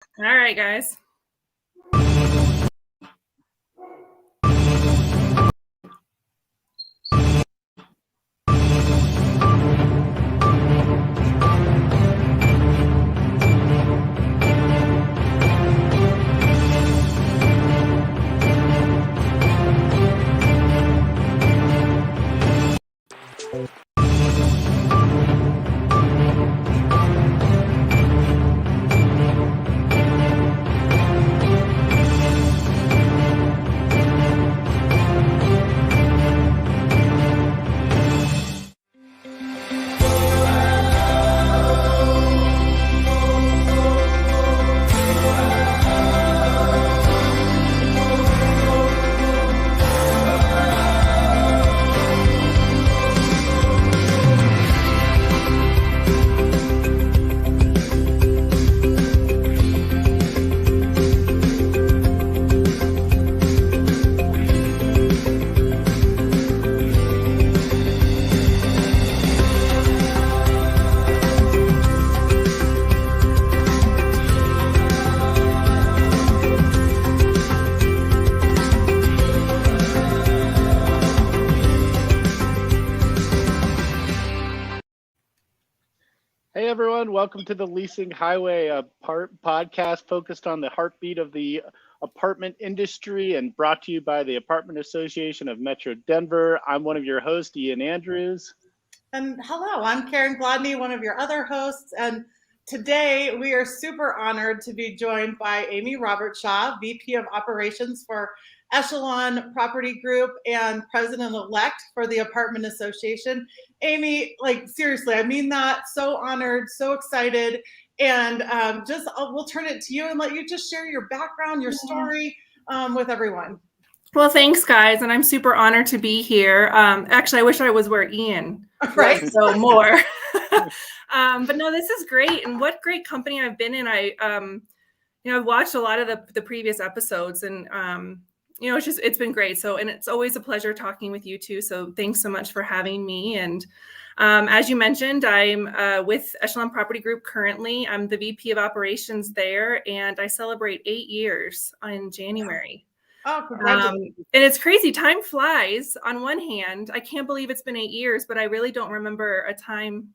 All right, guys. Hey everyone, welcome to the Leasing Highway, a podcast focused on the heartbeat of the apartment industry and brought to you by the Apartment Association of Metro Denver. I'm one of your hosts, Ian Andrews. And hello, I'm Karen Gladney, one of your other hosts. And today we are super honored to be joined by Amie Robertshaw, VP of Operations for Echelon Property Group and President-elect for the Apartment Association. Amie, seriously, I mean that. So honored, so excited. And we'll turn it to you and let you just share your background, your story with everyone. Well, thanks, guys. And I'm super honored to be here. Actually, I wish I was where Ian right? So more. But no, this is great. And what great company I've been in. I've watched a lot of the previous episodes and, it's been great. So, and it's always a pleasure talking with you too. So thanks so much for having me. And as you mentioned, I'm with Echelon Property Group currently. I'm the VP of Operations there, and I celebrate 8 years in January. Oh, congratulations. And it's crazy. Time flies. On one hand, I can't believe it's been 8 years, but I really don't remember a time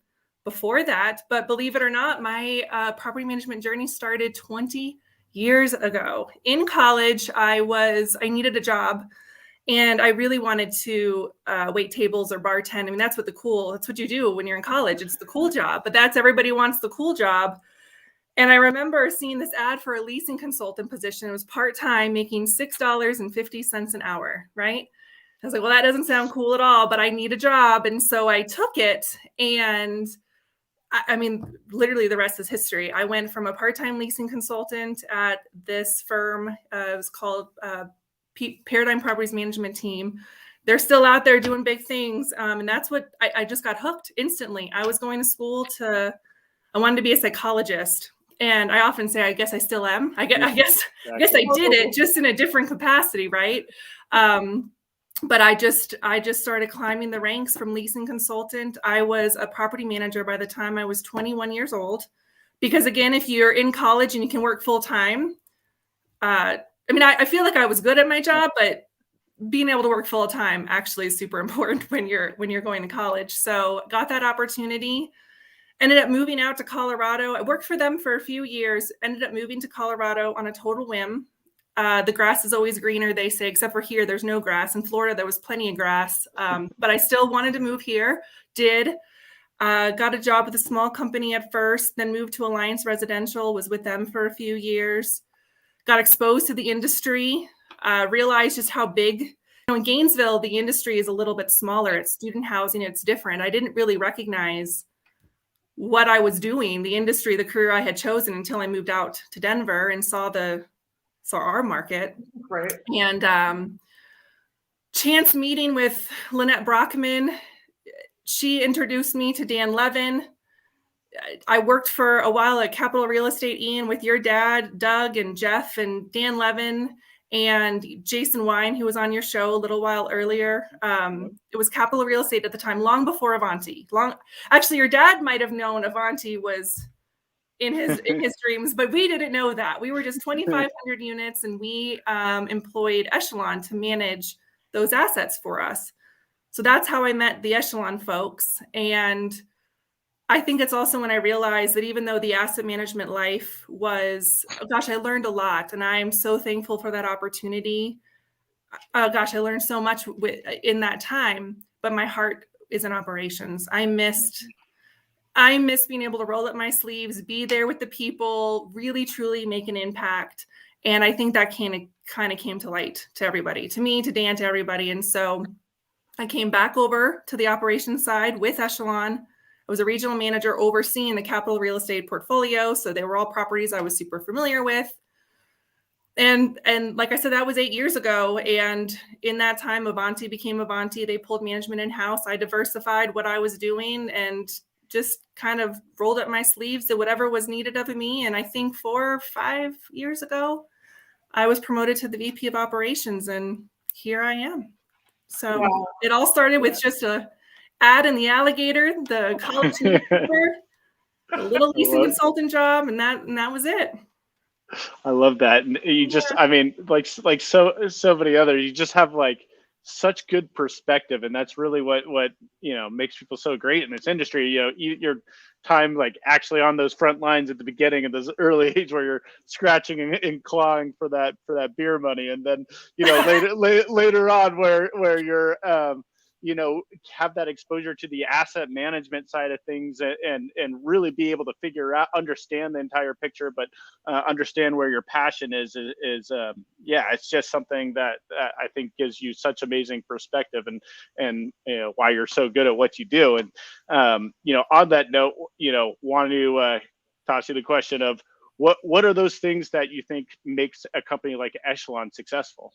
before that. But believe it or not, my property management journey started 20 years ago. In college, I needed a job, and I really wanted to wait tables or bartend. I mean, that's what you do when you're in college. It's the cool job, but everybody wants the cool job. And I remember seeing this ad for a leasing consultant position. It was part-time, making $6.50 an hour, right? I was like, well, that doesn't sound cool at all, but I need a job. And so I took it. And I mean, literally the rest is history. I went from a part-time leasing consultant at this firm. It was called Paradigm Properties Management Team. They're still out there doing big things. And that's what I just got hooked instantly. I was going to school I wanted to be a psychologist. And I often say, I guess I still am. I guess I did it just in a different capacity, right? But I just started climbing the ranks from leasing consultant. I was a property manager by the time I was 21 years old. Because again, if you're in college and you can work full time, I feel like I was good at my job, but being able to work full time actually is super important when you're going to college. So got that opportunity. Ended up moving out to Colorado. I worked for them for a few years, ended up moving to Colorado on a total whim. The grass is always greener, they say, except for here, there's no grass. In Florida, there was plenty of grass, but I still wanted to move here, got a job with a small company at first, then moved to Alliance Residential, was with them for a few years, got exposed to the industry, realized just how big. In Gainesville, the industry is a little bit smaller. It's student housing, it's different. I didn't really recognize what I was doing, the industry, the career I had chosen until I moved out to Denver and saw our market. Right. And chance meeting with Lynette Brockman, she introduced me to Dan Levin. I worked for a while at Capital Real Estate, Ian, with your dad, Doug and Jeff and Dan Levin and Jason Wine, who was on your show a little while earlier. It was Capital Real Estate at the time, long before Avanti. Actually, your dad might have known Avanti was in his dreams, but we didn't know that. We were just 2,500 units, and we employed Echelon to manage those assets for us. So that's how I met the Echelon folks. And I think it's also when I realized that even though the asset management life was, oh gosh, I learned a lot, and I'm so thankful for that opportunity. Oh gosh, I learned so much in that time, but my heart is in operations. I missed being able to roll up my sleeves, be there with the people, really truly make an impact. And I think that kind of came to light to everybody, to me, to Dan, to everybody. And so I came back over to the operations side with Echelon. I was a regional manager overseeing the capital real estate portfolio. So they were all properties I was super familiar with. And like I said, that was 8 years ago. And in that time, Avanti became Avanti. They pulled management in-house. I diversified what I was doing and just kind of rolled up my sleeves to whatever was needed of me. And I think 4 or 5 years ago, I was promoted to the VP of operations, and here I am. So wow. It all started with just a ad in the Alligator, the college newspaper, a little leasing consultant job, and that was it. I love that. And you just, I mean, like so many others, you just have like such good perspective. And that's really what, makes people so great in this industry. Your time, like actually on those front lines at the beginning of this early age where you're scratching and clawing for that beer money. And then, later on where you're, have that exposure to the asset management side of things and really be able to understand the entire picture, but understand where your passion is it's just something that I think gives you such amazing perspective and why you're so good at what you do. And, on that note, want to toss you the question of what are those things that you think makes a company like Echelon successful?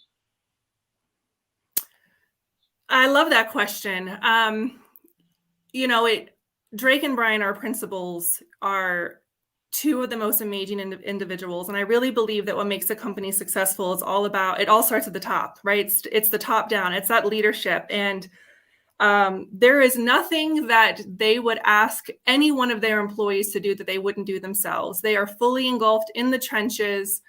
I love that question. Drake and Brian, our principals, are two of the most amazing individuals. And I really believe that what makes a company successful is it all starts at the top, right? It's the top down. It's that leadership. And there is nothing that they would ask any one of their employees to do that they wouldn't do themselves. They are fully engulfed in the trenches.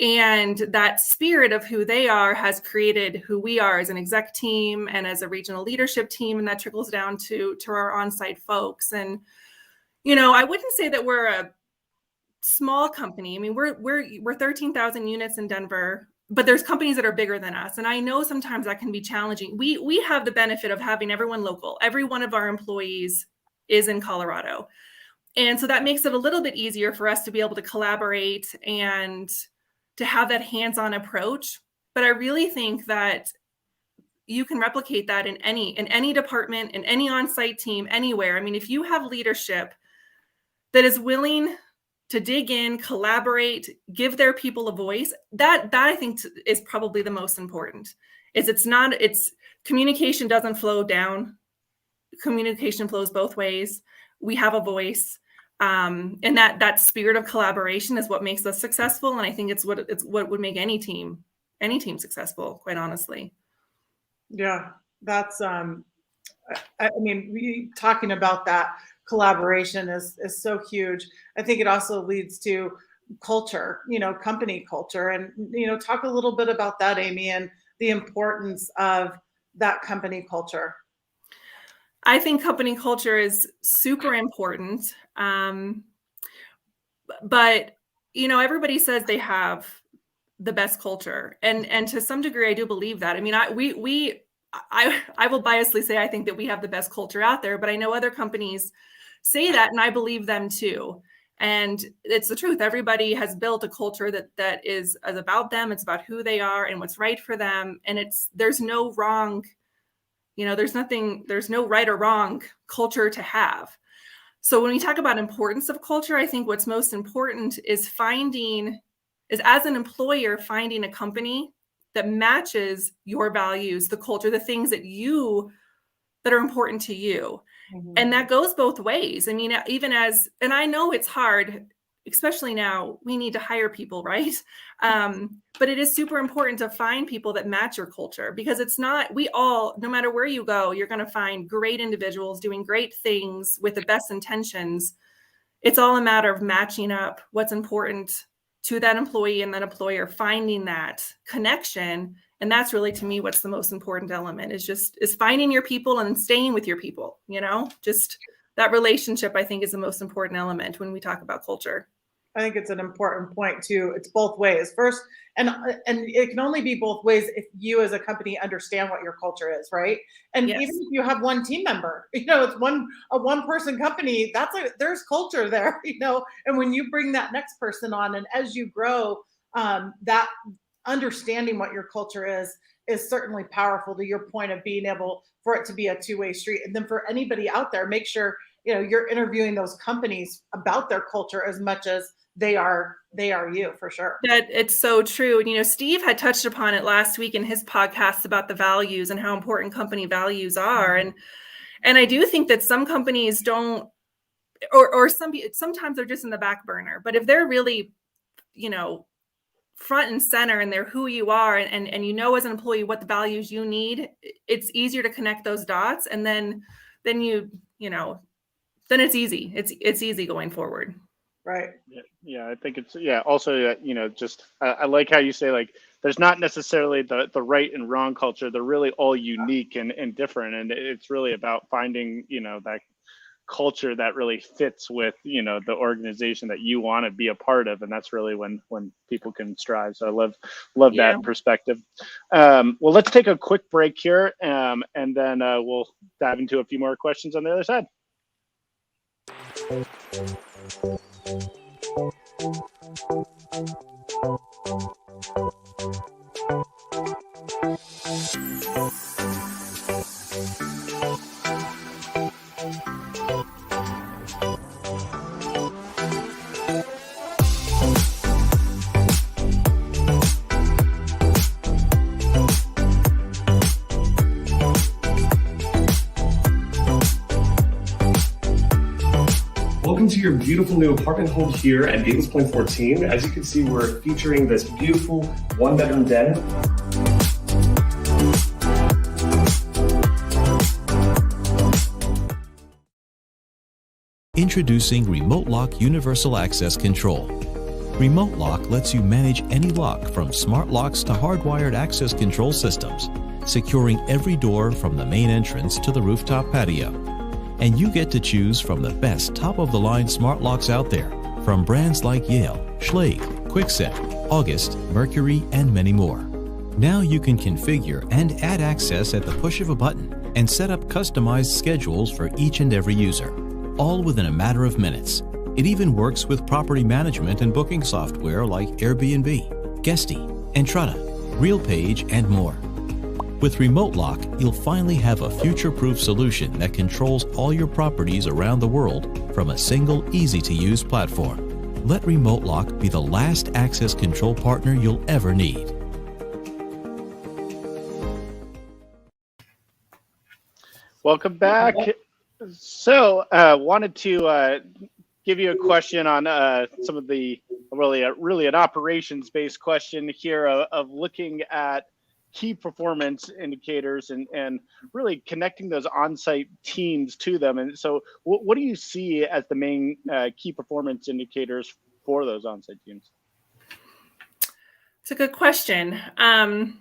And that spirit of who they are has created who we are as an exec team and as a regional leadership team. And that trickles down to our on-site folks. And, I wouldn't say that we're a small company. I mean, we're 13,000 units in Denver, but there's companies that are bigger than us. And I know sometimes that can be challenging. We have the benefit of having everyone local. Every one of our employees is in Colorado. And so that makes it a little bit easier for us to be able to collaborate and to have that hands-on approach. But I really think that you can replicate that in any department, in any on-site team, anywhere. I mean, if you have leadership that is willing to dig in, collaborate, give their people a voice, that I think is probably the most important. Communication doesn't flow down. Communication flows both ways. We have a voice. And that spirit of collaboration is what makes us successful. And I think it's what would make any team successful, quite honestly. Yeah, that's, talking about that collaboration is so huge. I think it also leads to culture, company culture. And, talk a little bit about that, Amie, and the importance of that company culture. I think company culture is super important. But, everybody says they have the best culture. And to some degree, I do believe that. I mean, I will biasly say I think that we have the best culture out there, but I know other companies say that, and I believe them too. And it's the truth. Everybody has built a culture that is about them. It's about who they are and what's right for them. And there's no wrong, there's no right or wrong culture to have. So when we talk about importance of culture, I think what's most important is as an employer, finding a company that matches your values, the culture, the things that are important to you. Mm-hmm. And that goes both ways. I mean, and I know it's hard, especially now, we need to hire people, right? But it is super important to find people that match your culture, because no matter where you go, you're going to find great individuals doing great things with the best intentions. it's all a matter of matching up what's important to that employee and that employer, finding that connection. And that's really, to me, what's the most important element is finding your people and staying with your people, just that relationship, I think, is the most important element when we talk about culture. I think it's an important point too. It's both ways. First, and it can only be both ways if you as a company understand what your culture is, right? And Yes. even if you have one team member, it's a one person company, there's culture there, and when you bring that next person on, and as you grow, that understanding what your culture is certainly powerful, to your point of being able for it to be a two-way street. And then for anybody out there, make sure you're interviewing those companies about their culture as much as they are you, for sure. That it's so true. And Steve had touched upon it last week in his podcast about the values and how important company values are. And I do think that some companies don't, or sometimes they're just in the back burner. But if they're really, front and center and they're who you are, and as an employee what the values you need, it's easier to connect those dots. And then then it's easy. It's easy going forward. Right. Yeah, I think it's also just I like how you say, like, there's not necessarily the right and wrong culture. They're really all unique and different, and it's really about finding that culture that really fits with the organization that you want to be a part of, and that's really when people can strive. So I love that perspective. Well, let's take a quick break here, and then we'll dive into a few more questions on the other side. Welcome to your beautiful new apartment home here at Gables Point 14. As you can see, we're featuring this beautiful one-bedroom den. Introducing Remote Lock Universal Access Control. Remote Lock lets you manage any lock, from smart locks to hardwired access control systems, securing every door from the main entrance to the rooftop patio. And you get to choose from the best top-of-the-line smart locks out there, from brands like Yale, Schlage, Kwikset, August, Mercury, and many more. Now you can configure and add access at the push of a button and set up customized schedules for each and every user, all within a matter of minutes. It even works with property management and booking software like Airbnb, Guesty, Entrata, RealPage, and more. With Remote Lock, you'll finally have a future-proof solution that controls all your properties around the world from a single, easy-to-use platform. Let Remote Lock be the last access control partner you'll ever need. Welcome back. So, wanted to give you a question on some of the really an operations-based question here of looking at key performance indicators and really connecting those on-site teams to them. And so what do you see as the main key performance indicators for those on-site teams? It's a good question. And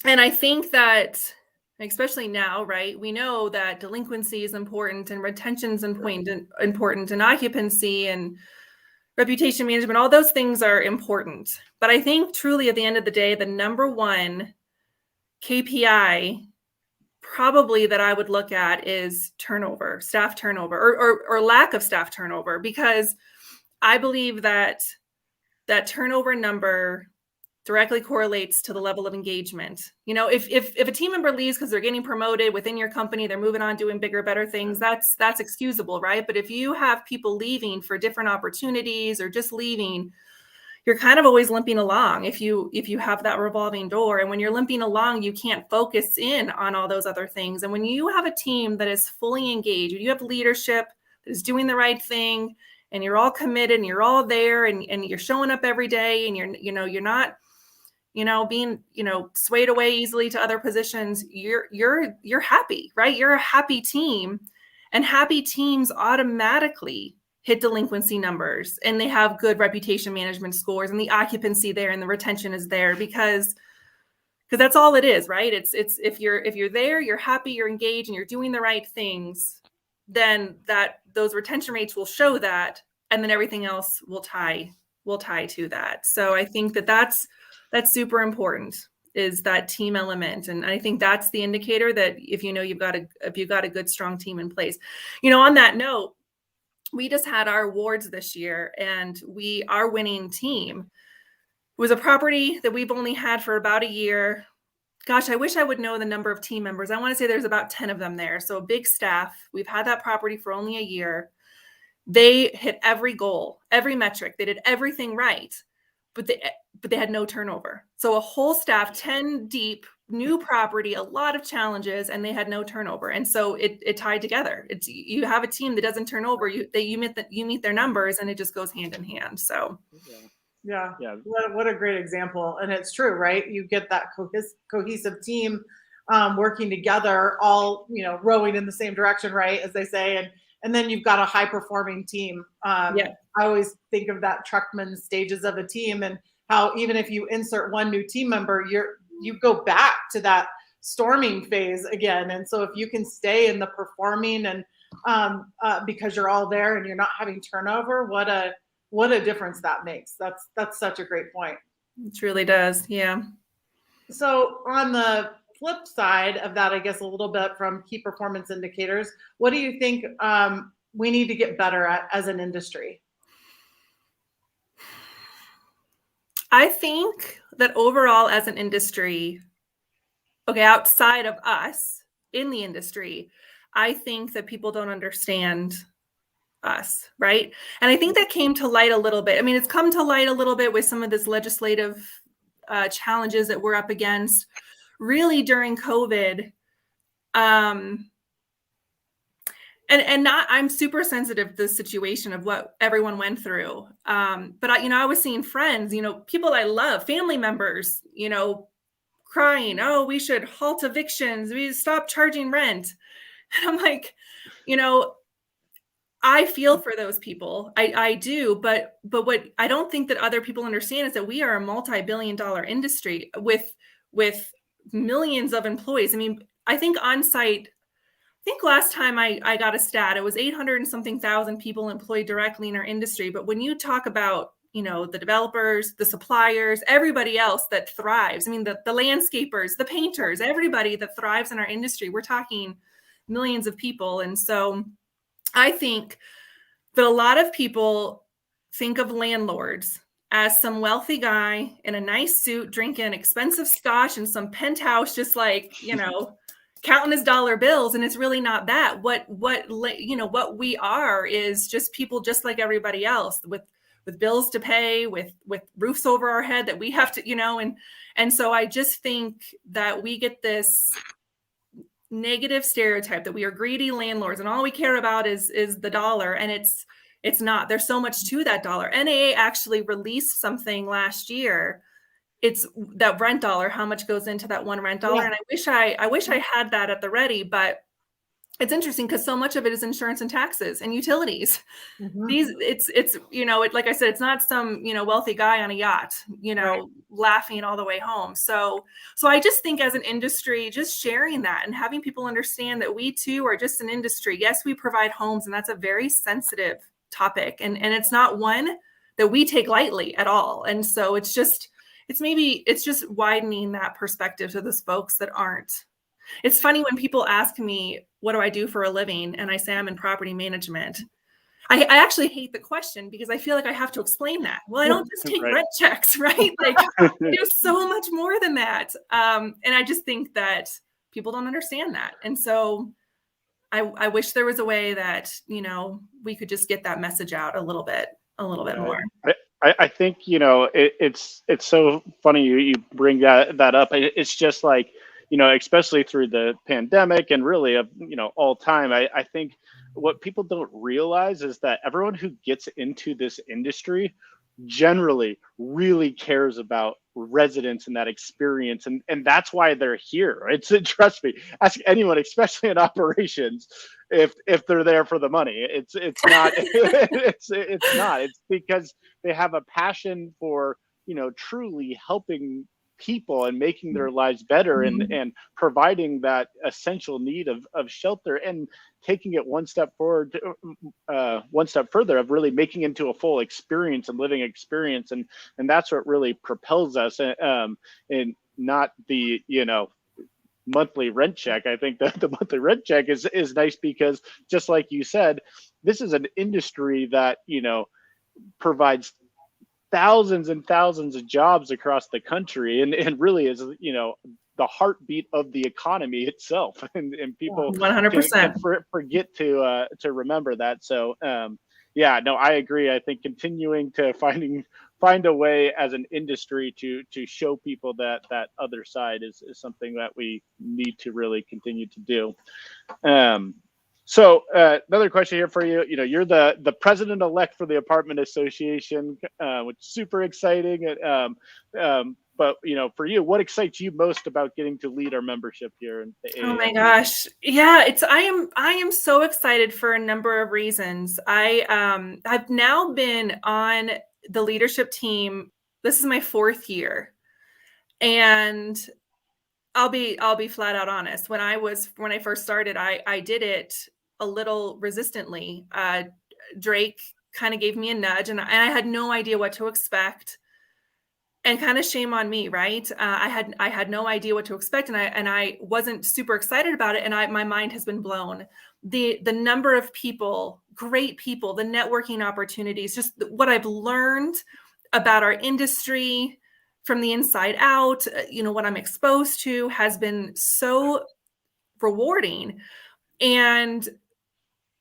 I think that, especially now, right, we know that delinquency is important and retention is important and occupancy and reputation management, all those things are important. But I think truly at the end of the day, the number one KPI probably that I would look at is turnover, staff turnover, or lack of staff turnover, because I believe that turnover number directly correlates to the level of engagement. If a team member leaves because they're getting promoted within your company, they're moving on, doing bigger, better things, that's excusable, right? But if you have people leaving for different opportunities or just leaving, you're kind of always limping along if you have that revolving door. And when you're limping along, you can't focus in on all those other things. And when you have a team that is fully engaged, when you have leadership that is doing the right thing, and you're all committed and you're all there and you're showing up every day, and you're not being swayed away easily to other positions, you're happy, right? You're a happy team, and happy teams automatically hit delinquency numbers and they have good reputation management scores and the occupancy there and the retention is there because that's all it is, right? It's if you're there, you're happy, you're engaged, and you're doing the right things, then those retention rates will show that, and then everything else will tie to that. So I think that's super important, is that team element, and I think that's the indicator that if you've got a good strong team in place. On that note, we just had our awards this year, and our winning team was a property that we've only had for about a year. Gosh, I wish I would know the number of team members. I want to say there's about 10 of them there. So a big staff. We've had that property for only a year. They hit every goal, every metric. They did everything right, but they had no turnover. So a whole staff, 10 deep, new property, a lot of challenges, and they had no turnover. And so it tied together. You have a team that doesn't turn over, you meet their numbers, and it just goes hand in hand. So yeah. What a great example. And it's true, right? You get that cohesive team working together, all rowing in the same direction, right, as they say, and then you've got a high performing team. I always think of that Truckman stages of a team, and how even if you insert one new team member, you go back to that storming phase again. And so if you can stay in the performing and because you're all there and you're not having turnover, what a difference that makes. That's such a great point. It truly does. Yeah. So on the flip side of that, I guess a little bit from key performance indicators, what do you think we need to get better at as an industry? I think that overall as an industry, outside of us in the industry, I think that people don't understand us, right? And I think that came to light a little bit. I mean, it's come to light a little bit with some of this legislative challenges that we're up against really during COVID. And I'm super sensitive to the situation of what everyone went through. But I was seeing friends, people I love, family members, crying, oh, we should halt evictions, we stop charging rent. And I'm like, I feel for those people. I do. But what I don't think that other people understand is that we are a multi-billion-dollar industry with millions of employees. I mean, I think on-site, I think last time I got a stat, it was 800 and something thousand people employed directly in our industry. But when you talk about, the developers, the suppliers, everybody else that thrives, I mean, the landscapers, the painters, everybody that thrives in our industry, we're talking millions of people. And so I think that a lot of people think of landlords as some wealthy guy in a nice suit drinking expensive scotch in some penthouse, just like, counting his dollar bills. And it's really not that. What we are is just people just like everybody else with bills to pay, with roofs over our head that we have to, and so I just think that we get this negative stereotype that we are greedy landlords and all we care about is the dollar. And it's not. There's so much to that dollar. NAA actually released something last year. It's that rent dollar, how much goes into that one rent dollar. Yeah. And I wish I had that at the ready, but it's interesting because so much of it is insurance and taxes and utilities. Mm-hmm. It's like I said, it's not some, wealthy guy on a yacht, right, laughing all the way home. So I just think as an industry, just sharing that and having people understand that we too are just an industry. Yes, we provide homes, and that's a very sensitive topic. And it's not one that we take lightly at all. And so it's just widening that perspective to those folks that aren't. It's funny when people ask me, what do I do for a living? And I say I'm in property management. I actually hate the question because I feel like I have to explain that. Well, I don't just take rent checks, right? Like there's so much more than that. And I just think that people don't understand that. And so I wish there was a way that, we could just get that message out a little bit more. I think, it's so funny you bring that up. It's just like, especially through the pandemic and really, all time, I think what people don't realize is that everyone who gets into this industry generally really cares about residents and that experience. And that's why they're here. Trust me, ask anyone, especially in operations. if they're there for the money. It's not. It's not. It's because they have a passion for, truly helping people and making their lives better, and providing that essential need of shelter, and taking it one step forward, one step further, of really making into a full experience and living experience. And that's what really propels us, and not the, monthly rent check. I think that the monthly rent check is nice because, just like you said, this is an industry that, provides thousands and thousands of jobs across the country, and really is, the heartbeat of the economy itself. And people 100% can forget to remember that. So yeah, no, I agree. I think continuing to find a way as an industry to show people that other side is something that we need to really continue to do. So another question here for you. You're the president-elect for the Apartment Association, which is super exciting. But for you, what excites you most about getting to lead our membership here in the Oh my AAM? gosh. Yeah, I am so excited for a number of reasons. I've now been on the leadership team. This is my 4th year. And I'll be flat out honest. When I first started, I did it a little resistantly. Drake kind of gave me a nudge, and I had no idea what to expect. And kind of shame on me, right? I had no idea what to expect, and I wasn't super excited about it. And my mind has been blown. The number of people, great people, the networking opportunities, just what I've learned about our industry from the inside out, what I'm exposed to has been so rewarding. And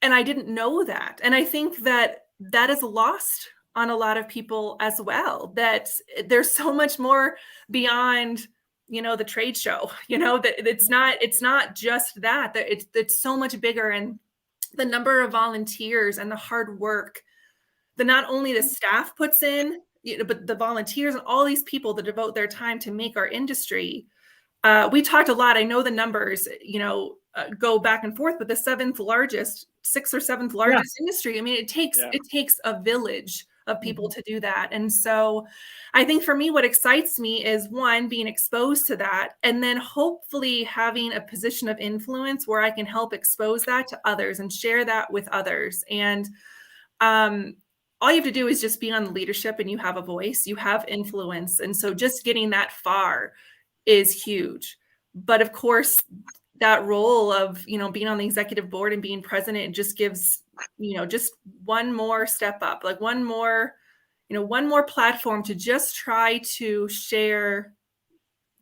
I didn't know that. And I think that is lost on a lot of people as well, that there's so much more beyond, the trade show, that it's not just that it's so much bigger. And the number of volunteers and the hard work that not only the staff puts in, but the volunteers and all these people that devote their time to make our industry. We talked a lot. I know the numbers, go back and forth, but the 6th or 7th largest industry. I mean, it takes a village of people to do that. And so I think for me, what excites me is, one, being exposed to that, and then hopefully having a position of influence where I can help expose that to others and share that with others. And all you have to do is just be on the leadership, and you have a voice, you have influence. And so just getting that far is huge. But of course, that role of, being on the executive board and being president, it just gives, just one more step up, like one more platform to just try to share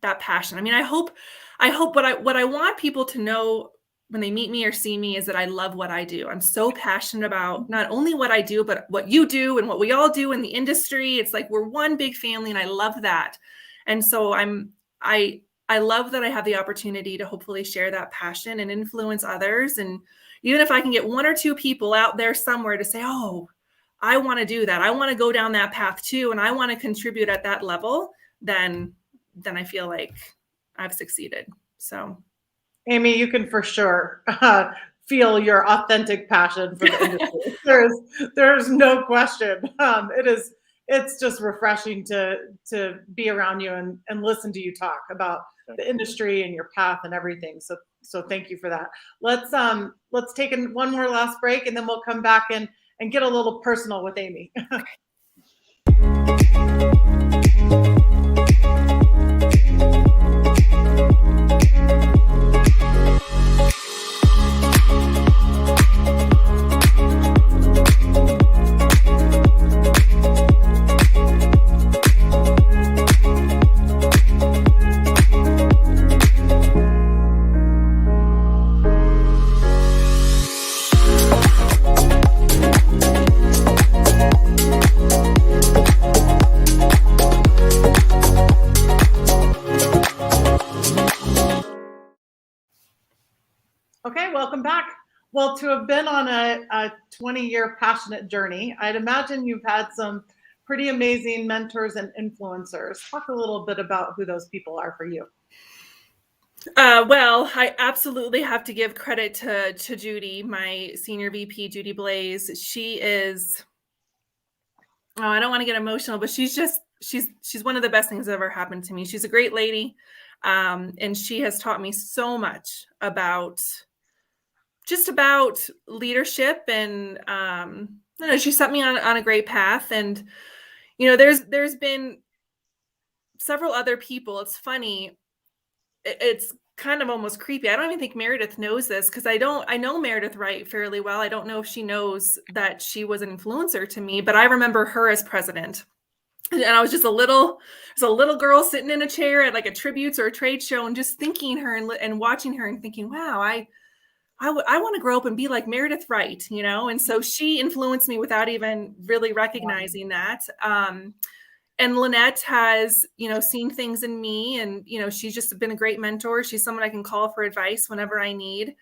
that passion. I mean, I hope what I want people to know when they meet me or see me is that I love what I do. I'm so passionate about not only what I do, but what you do and what we all do in the industry. It's like we're one big family, and I love that. And so I love that I have the opportunity to hopefully share that passion and influence others. And even if I can get 1 or 2 people out there somewhere to say, oh, I want to do that, I want to go down that path too, and I want to contribute at that level, then I feel like I've succeeded. So, Amie, you can for sure feel your authentic passion for the industry. There's no question. It's just refreshing to be around you and listen to you talk about the industry and your path and everything. So thank you for that. Let's take one more last break, and then we'll come back and get a little personal with Amie. Okay, welcome back. Well, to have been on a 20-year passionate journey, I'd imagine you've had some pretty amazing mentors and influencers. Talk a little bit about who those people are for you. Well, I absolutely have to give credit to Judy, my senior VP, Judy Blaze. She is, oh, I don't want to get emotional, but she's one of the best things that ever happened to me. She's a great lady. And she has taught me so much about just about leadership, and I don't know, she set me on a great path. And there's been several other people. It's funny. It's kind of almost creepy. I don't even think Meredith knows this, because I know Meredith Wright fairly well. I don't know if she knows that she was an influencer to me, but I remember her as president. And I was just a little girl sitting in a chair at like a tributes or a trade show, and just thinking her and watching her and thinking, wow, I want to grow up and be like Meredith Wright, And so she influenced me without even really recognizing that. And Lynette has, seen things in me, and, she's just been a great mentor. She's someone I can call for advice whenever I need.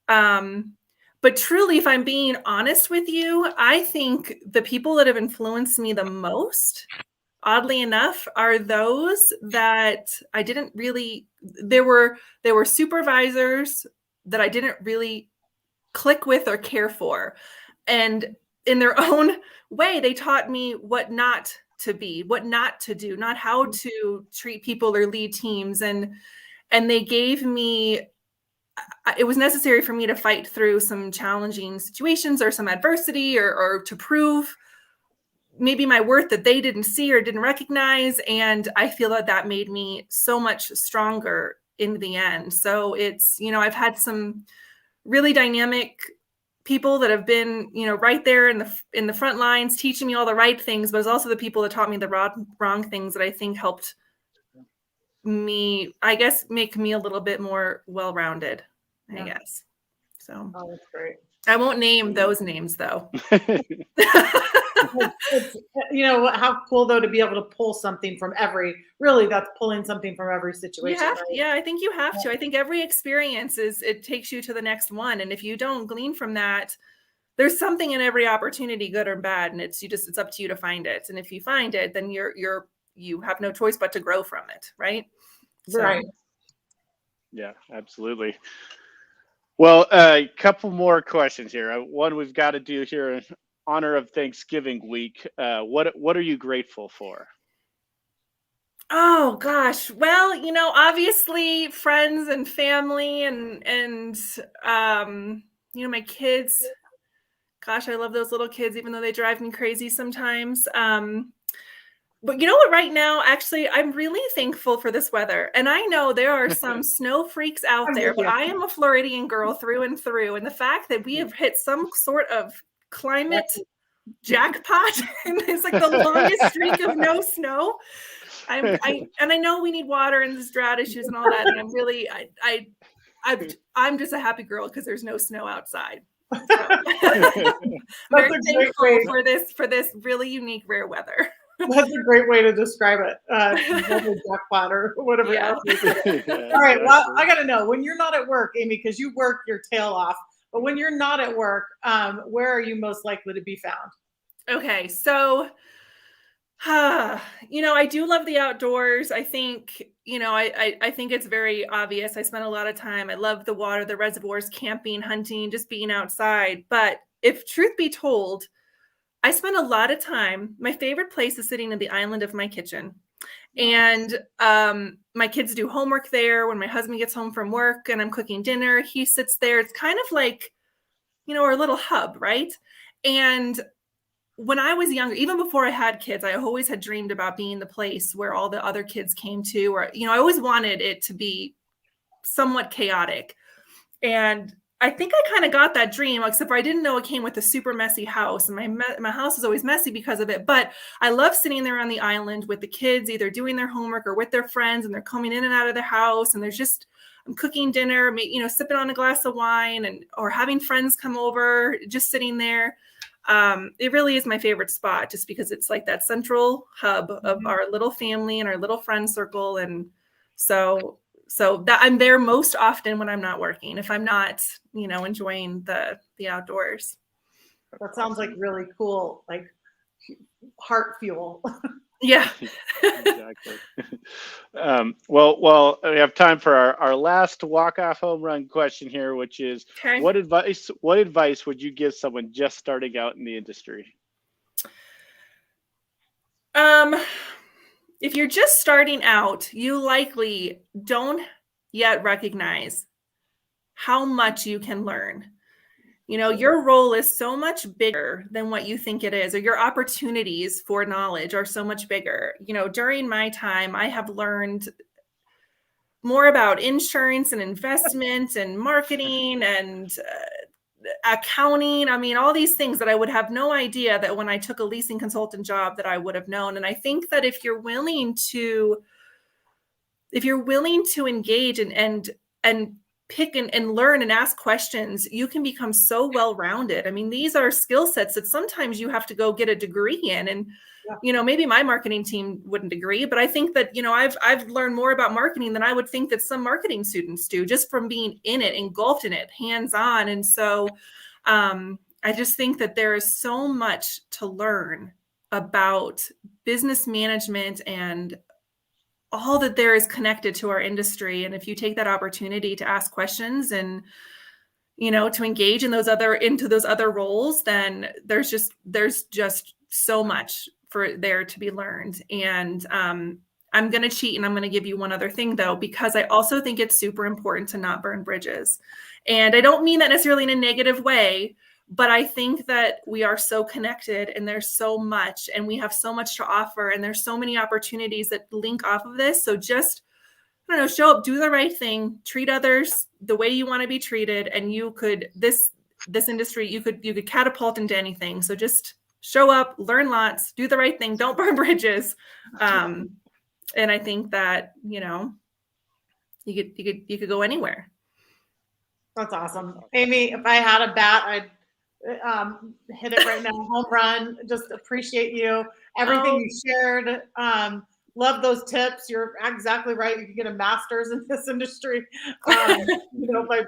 But truly, if I'm being honest with you, I think the people that have influenced me the most, oddly enough, are those that I didn't really, there were supervisors that I didn't really click with or care for. And in their own way, they taught me what not to be, what not to do, not how to treat people or lead teams. And they gave me, it was necessary for me to fight through some challenging situations or some adversity, or to prove maybe my worth that they didn't see or didn't recognize. And I feel that made me so much stronger in the end. So it's, I've had some really dynamic people that have been, right there in the front lines, teaching me all the right things, but it's also the people that taught me the wrong things that I think helped me, I guess, make me a little bit more well-rounded, I guess. So, oh, that's great. I won't name those names though. It's, how cool though to be able to pull something from that's pulling something from every situation. Right? Yeah, I think you have to. I think every experience it takes you to the next one. And if you don't glean from that, there's something in every opportunity, good or bad. And it's up to you to find it. And if you find it, then you have no choice but to grow from it. Right. Right. Yeah, absolutely. Well, a couple more questions here. One we've got to do here in honor of Thanksgiving week. What are you grateful for? Oh gosh. Well, obviously friends and family, and my kids. Gosh, I love those little kids, even though they drive me crazy sometimes. But you know what, right now, actually, I'm really thankful for this weather. And I know there are some snow freaks out there, but I am a Floridian girl through and through. And the fact that we have hit some sort of climate jackpot, and it's like the longest streak of no snow. And I know we need water and there's drought issues and all that. And I'm really, I'm just a happy girl because there's no snow outside. So. Very thankful for this really unique, rare weather. That's a great way to describe it. Jackpot or whatever else. All right. Well, I got to know, when you're not at work, Amie, because you work your tail off, but when you're not at work, where are you most likely to be found? Okay. So, I do love the outdoors. I think, I think it's very obvious. I spend a lot of time. I love the water, the reservoirs, camping, hunting, just being outside. But if truth be told, I spend a lot of time. My favorite place is sitting in the island of my kitchen. And my kids do homework there. When my husband gets home from work and I'm cooking dinner, he sits there. It's kind of like, our little hub, right? And when I was younger, even before I had kids, I always had dreamed about being the place where all the other kids came to, or, I always wanted it to be somewhat chaotic. And I think I kind of got that dream, except for I didn't know it came with a super messy house. And my house is always messy because of it. But I love sitting there on the island with the kids, either doing their homework or with their friends, and they're coming in and out of the house. And I'm cooking dinner, sipping on a glass of wine, or having friends come over, just sitting there. It really is my favorite spot, just because it's like that central hub of our little family and our little friend circle. And so that I'm there most often when I'm not working, if I'm not, enjoying the outdoors. That sounds like really cool, like heart fuel. Yeah. Exactly. Well, we have time for our last walk-off home run question here, which is, Okay. what advice would you give someone just starting out in the industry? If you're just starting out, you likely don't yet recognize how much you can learn. Your role is so much bigger than what you think it is, or your opportunities for knowledge are so much bigger. During my time, I have learned more about insurance and investment and marketing and accounting. I mean, all these things that I would have no idea that when I took a leasing consultant job that I would have known. And I think that if you're willing to engage and pick and learn and ask questions, you can become so well-rounded. I mean, these are skill sets that sometimes you have to go get a degree in. And maybe my marketing team wouldn't agree, but I think that I've learned more about marketing than I would think that some marketing students do, just from being in it, engulfed in it, hands-on. And so I just think that there is so much to learn about business management and all that there is connected to our industry. And if you take that opportunity to ask questions and to engage in those other roles, then there's just so much for there to be learned. And I'm going to cheat, and I'm going to give you one other thing, though, because I also think it's super important to not burn bridges. And I don't mean that necessarily in a negative way, but I think that we are so connected, and there's so much, and we have so much to offer, and there's so many opportunities that link off of this. So just, I don't know, show up, do the right thing, treat others the way you want to be treated, and you could, this industry, you could catapult into anything. So just show up, learn lots, do the right thing, don't burn bridges. And I think that, you could go anywhere. That's awesome. Amie, if I had a bat, I'd hit it right now. Home run. Just appreciate you. Everything you shared. Love those tips. You're exactly right. You can get a master's in this industry, by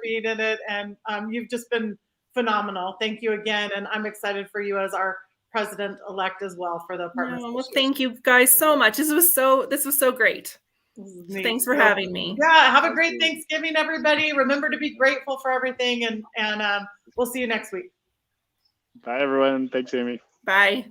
being in it. And you've just been phenomenal. Thank you again. And I'm excited for you as our president-elect as well for the apartment. Well, thank you guys so much. This was so great. Thanks for having me. Yeah, have a great Thanksgiving, everybody. Remember to be grateful for everything, and we'll see you next week. Bye, everyone. Thanks, Amie. Bye.